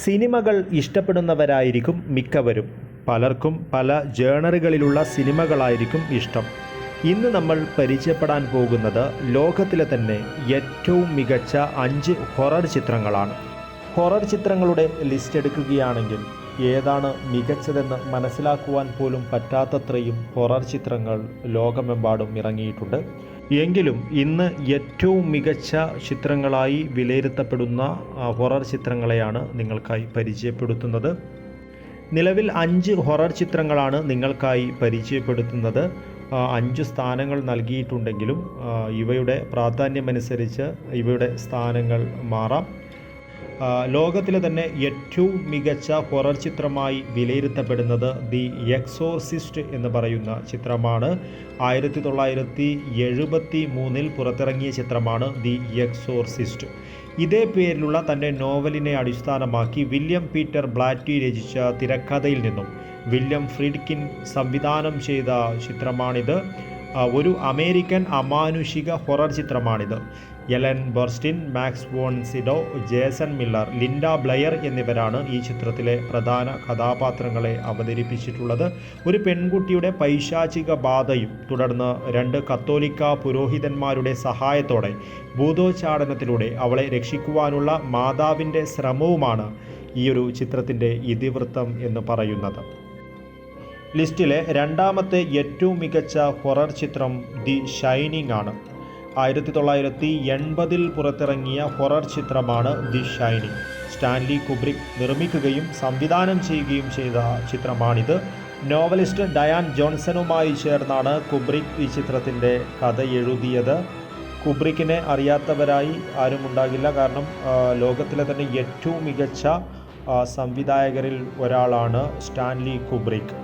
സിനിമകൾ ഇഷ്ടപ്പെടുന്നവരായിരിക്കും മിക്കവരും. പലർക്കും പല ജേണറുകളിലുള്ള സിനിമകളായിരിക്കും ഇഷ്ടം. ഇന്ന് നമ്മൾ പരിചയപ്പെടാൻ പോകുന്നത് ലോകത്തിലെ തന്നെ ഏറ്റവും മികച്ച 5 ഹൊറർ ചിത്രങ്ങളാണ്. ഹൊറർ ചിത്രങ്ങളുടെ ലിസ്റ്റ് എടുക്കുകയാണെങ്കിൽ ഏതാണ് മികച്ചതെന്ന് മനസ്സിലാക്കുവാൻ പോലും പറ്റാത്തത്രയും ഹൊറർ ചിത്രങ്ങൾ ലോകമെമ്പാടും ഇറങ്ങിയിട്ടുണ്ട്. എങ്കിലും ഇന്ന് ഏറ്റവും മികച്ച ചിത്രങ്ങളായി വിലയിരുത്തപ്പെടുന്ന ഹൊറർ ചിത്രങ്ങളെയാണ് നിങ്ങൾക്കായി പരിചയപ്പെടുത്തുന്നത്. നിലവിൽ 5 ഹൊറർ ചിത്രങ്ങളാണ് നിങ്ങൾക്കായി പരിചയപ്പെടുത്തുന്നത്. 5 സ്ഥാനങ്ങൾ നൽകിയിട്ടുണ്ടെങ്കിലും ഇവയുടെ പ്രാധാന്യമനുസരിച്ച് ഇവയുടെ സ്ഥാനങ്ങൾ മാറാം. ലോകത്തിലെ തന്നെ ഏറ്റവും മികച്ച ഹൊറർ ചിത്രമായി വിലയിരുത്തപ്പെടുന്നത് ദി എക്സോർസിസ്റ്റ് എന്ന് പറയുന്ന ചിത്രമാണ്. 1973 പുറത്തിറങ്ങിയ ചിത്രമാണ് ദി എക്സോർസിസ്റ്റ്. ഇതേ പേരിലുള്ള തൻ്റെ നോവലിനെ അടിസ്ഥാനമാക്കി വില്യം പീറ്റർ ബ്ലാറ്റി രചിച്ച തിരക്കഥയിൽ നിന്നും വില്യം ഫ്രിഡ്കിൻ സംവിധാനം ചെയ്ത ചിത്രമാണിത്. ഒരു അമേരിക്കൻ അമാനുഷിക ഹൊറർ ചിത്രമാണിത്. Ellen Burstyn, Max von Sydow, Jason Miller, Linda Blair എന്നിവരാണ് ഈ ചിത്രത്തിലെ പ്രധാന കഥാപാത്രങ്ങളെ അവതരിപ്പിച്ചിട്ടുള്ളത്. ഒരു പെൺകുട്ടിയുടെ പൈശാചിക ബാധയും തുടർന്ന് 2 കത്തോലിക്ക പുരോഹിതന്മാരുടെ സഹായത്തോടെ ഭൂതോച്ചാടനത്തിലൂടെ അവളെ രക്ഷിക്കുവാനുള്ള മാതാവിൻ്റെ ശ്രമവുമാണ് ഈ ഒരു ചിത്രത്തിൻ്റെ ഇതിവൃത്തം എന്ന് പറയുന്നത്. ലിസ്റ്റിലെ രണ്ടാമത്തെ ഏറ്റവും മികച്ച ഹൊറർ ചിത്രം ദി ഷൈനിങ് ആണ്. 1980 പുറത്തിറങ്ങിയ ഹൊറർ ചിത്രമാണ് ദി ഷൈനിങ്. സ്റ്റാൻലി കുബ്രിക് നിർമ്മിക്കുകയും സംവിധാനം ചെയ്യുകയും ചെയ്ത ചിത്രമാണിത്. നോവലിസ്റ്റ് ഡയാൻ ജോൺസണുമായി ചേർന്നാണ് കുബ്രിക് ഈ ചിത്രത്തിൻ്റെ കഥ എഴുതിയത്. കുബ്രിക്കിനെ അറിയാത്തവരായി ആരും ഉണ്ടാകില്ല. കാരണം ലോകത്തിലെ തന്നെ ഏറ്റവും മികച്ച സംവിധായകരിൽ ഒരാളാണ് സ്റ്റാൻലി കുബ്രിക്.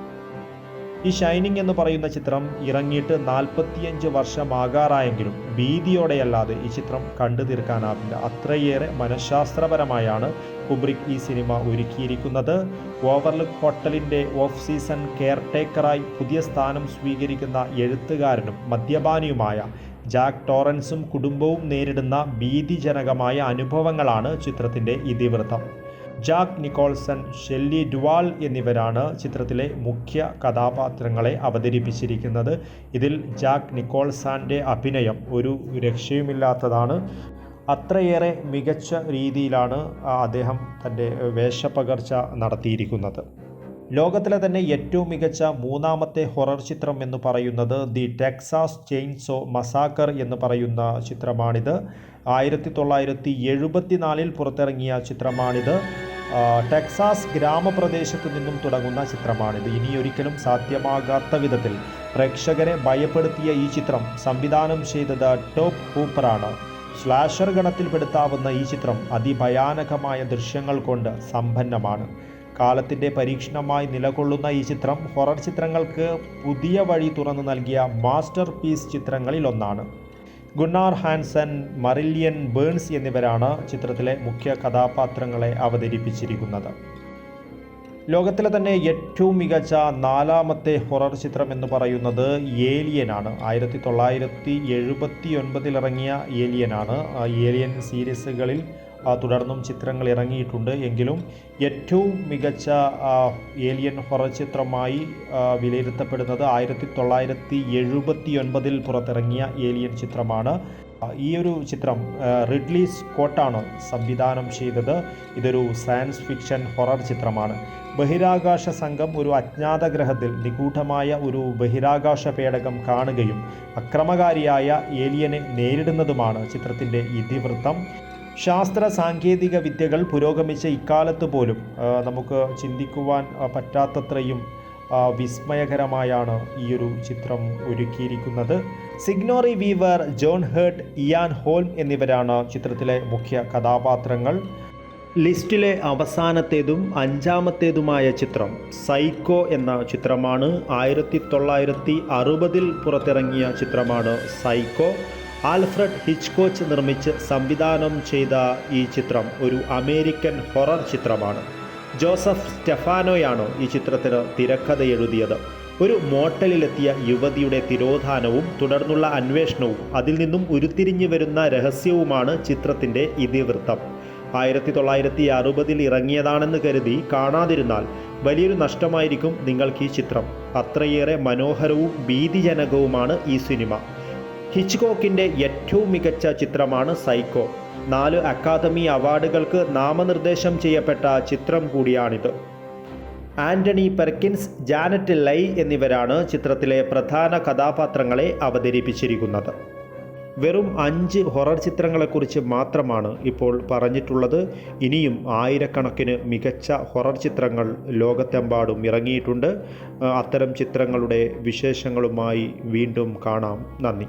ഈ ഷൈനിങ് എന്ന് പറയുന്ന ചിത്രം ഇറങ്ങിയിട്ട് 45 വർഷമാകാറായെങ്കിലും ഭീതിയോടെയല്ലാതെ ഈ ചിത്രം കണ്ടു തീർക്കാനാവില്ല. അത്രയേറെ മനഃശാസ്ത്രപരമായാണ് കുബ്രിക് ഈ സിനിമ ഒരുക്കിയിരിക്കുന്നത്. ഓവർലുക്ക് ഹോട്ടലിൻ്റെ ഓഫ് സീസൺ കെയർടേക്കറായി പുതിയ സ്ഥാനം സ്വീകരിക്കുന്ന എഴുത്തുകാരനും മദ്യപാനിയുമായ ജാക്ക് ടോറൻസും കുടുംബവും നേരിടുന്ന ഭീതിജനകമായ അനുഭവങ്ങളാണ് ചിത്രത്തിൻ്റെ ഇതിവൃത്തം. ജാക്ക് നിക്കോൾസൺ, ഷെല്ലി ഡുവാൾ എന്നിവരാണ് ചിത്രത്തിലെ മുഖ്യ കഥാപാത്രങ്ങളെ അവതരിപ്പിച്ചിരിക്കുന്നത്. ഇതിൽ ജാക്ക് നിക്കോൾസന്റെ അഭിനയം ഒരു രക്ഷയുമില്ലാത്തതാണ്. അത്രയേറെ മികച്ച രീതിയിലാണ് അദ്ദേഹം തൻ്റെ വേഷപ്പകർച്ച നടത്തിയിരിക്കുന്നത്. ലോകത്തിലെ തന്നെ ഏറ്റവും മികച്ച 3ാമത്തെ ഹൊറർ ചിത്രം എന്ന് പറയുന്നത് ദി ടെക്സാസ് ചെയിൻസോ മസാക്കർ എന്ന് പറയുന്ന ചിത്രമാണിത്. 1974 പുറത്തിറങ്ങിയ ചിത്രമാണിത്. ടെക്സാസ് ഗ്രാമപ്രദേശത്തു നിന്നും തുടങ്ങുന്ന ചിത്രമാണിത്. ഇനിയൊരിക്കലും സാധ്യമാകാത്ത വിധത്തിൽ പ്രേക്ഷകരെ ഭയപ്പെടുത്തിയ ഈ ചിത്രം സംവിധാനം ചെയ്തത് ടോബ് ഹൂപ്പറാണ്. സ്ലാഷർ ഗണത്തിൽപ്പെടുത്താവുന്ന ഈ ചിത്രം അതിഭയാനകമായ ദൃശ്യങ്ങൾ കൊണ്ട് സമ്പന്നമാണ്. കാലത്തിൻ്റെ പരീക്ഷണമായി നിലകൊള്ളുന്ന ഈ ചിത്രം ഹൊറർ ചിത്രങ്ങൾക്ക് പുതിയ വഴി തുറന്നു നൽകിയ മാസ്റ്റർ പീസ് ചിത്രങ്ങളിൽ ഒന്നാണ്. ഗുന്നാർ ഹാൻസൻ, മറില്യൻ ബേൺസ് എന്നിവരാണ് ചിത്രത്തിലെ മുഖ്യ കഥാപാത്രങ്ങളെ അവതരിപ്പിച്ചിരിക്കുന്നത്. ലോകത്തിലെ തന്നെ ഏറ്റവും മികച്ച 4ാമത്തെ ഹൊറർ ചിത്രം എന്ന് പറയുന്നത് ഏലിയനാണ്. 1979 ഇറങ്ങിയ ഏലിയനാണ്. ഏലിയൻ സീരീസുകളിൽ തുടർന്നും ചിത്രങ്ങൾ ഇറങ്ങിയിട്ടുണ്ട്. എങ്കിലും ഏറ്റവും മികച്ച ഏലിയൻ ഹൊറർ ചിത്രമായി വിലയിരുത്തപ്പെടുന്നത് 1979 പുറത്തിറങ്ങിയ ഏലിയൻ ചിത്രമാണ്. ഈ ഒരു ചിത്രം റിഡ്ലി സ്കോട്ടാണ് സംവിധാനം ചെയ്തത്. ഇതൊരു സയൻസ് ഫിക്ഷൻ ഹൊറർ ചിത്രമാണ്. ബഹിരാകാശ സംഘം ഒരു അജ്ഞാത ഗ്രഹത്തിൽ നിഗൂഢമായ ഒരു ബഹിരാകാശ പേടകം കാണുകയും അക്രമകാരിയായ ഏലിയനെ നേരിടുന്നതുമാണ് ചിത്രത്തിൻ്റെ ഇതിവൃത്തം. ശാസ്ത്ര സാങ്കേതിക വിദ്യകൾ പുരോഗമിച്ച ഇക്കാലത്ത് പോലും നമുക്ക് ചിന്തിക്കുവാൻ പറ്റാത്തത്രയും വിസ്മയകരമായാണ് ഈ ഒരു ചിത്രം ഒരുക്കിയിരിക്കുന്നത്. Sigourney Weaver, John Hurt, Ian Holm എന്നിവരാണ് ചിത്രത്തിലെ മുഖ്യ കഥാപാത്രങ്ങൾ. ലിസ്റ്റിലെ അവസാനത്തേതും 5ാമത്തേതുമായ ചിത്രം സൈക്കോ എന്ന ചിത്രമാണ്. 1960 പുറത്തിറങ്ങിയ ചിത്രമാണ് സൈക്കോ. ആൽഫ്രഡ് ഹിച്ച്കോക്ക് നിർമ്മിച്ച് സംവിധാനം ചെയ്ത ഈ ചിത്രം ഒരു അമേരിക്കൻ ഹൊറർ ചിത്രമാണ്. ജോസഫ് സ്റ്റെഫാനോയാണ് ഈ ചിത്രത്തിന് തിരക്കഥ എഴുതിയത്. ഒരു മോട്ടലിലെത്തിയ യുവതിയുടെ തിരോധാനവും തുടർന്നുള്ള അന്വേഷണവും അതിൽ നിന്നും ഉരുത്തിരിഞ്ഞു വരുന്ന രഹസ്യവുമാണ് ചിത്രത്തിൻ്റെ ഇതിവൃത്തം. 1960 ഇറങ്ങിയതാണെന്ന് കരുതി കാണാതിരുന്നാൽ വലിയൊരു നഷ്ടമായിരിക്കും നിങ്ങൾക്ക് ഈ ചിത്രം. അത്രയേറെ മനോഹരവും ഭീതിജനകവുമാണ് ഈ സിനിമ. ഹിച്ച്കോക്കിൻ്റെ ഏറ്റവും മികച്ച ചിത്രമാണ് സൈക്കോ. 4 അക്കാദമി അവാർഡുകൾക്ക് നാമനിർദ്ദേശം ചെയ്യപ്പെട്ട ചിത്രം കൂടിയാണിത്. ആൻ്റണി പെർക്കിൻസ്, ജാനറ്റ് ലൈ എന്നിവരാണ് ചിത്രത്തിലെ പ്രധാന കഥാപാത്രങ്ങളെ അവതരിപ്പിച്ചിരിക്കുന്നത്. വെറും 5 ഹൊറർ ചിത്രങ്ങളെക്കുറിച്ച് മാത്രമാണ് ഇപ്പോൾ പറഞ്ഞിട്ടുള്ളത്. ഇനിയും ആയിരക്കണക്കിന് മികച്ച ഹൊറർ ചിത്രങ്ങൾ ലോകത്തെമ്പാടും ഇറങ്ങിയിട്ടുണ്ട്. അത്തരം ചിത്രങ്ങളുടെ വിശേഷങ്ങളുമായി വീണ്ടും കാണാം. നന്ദി.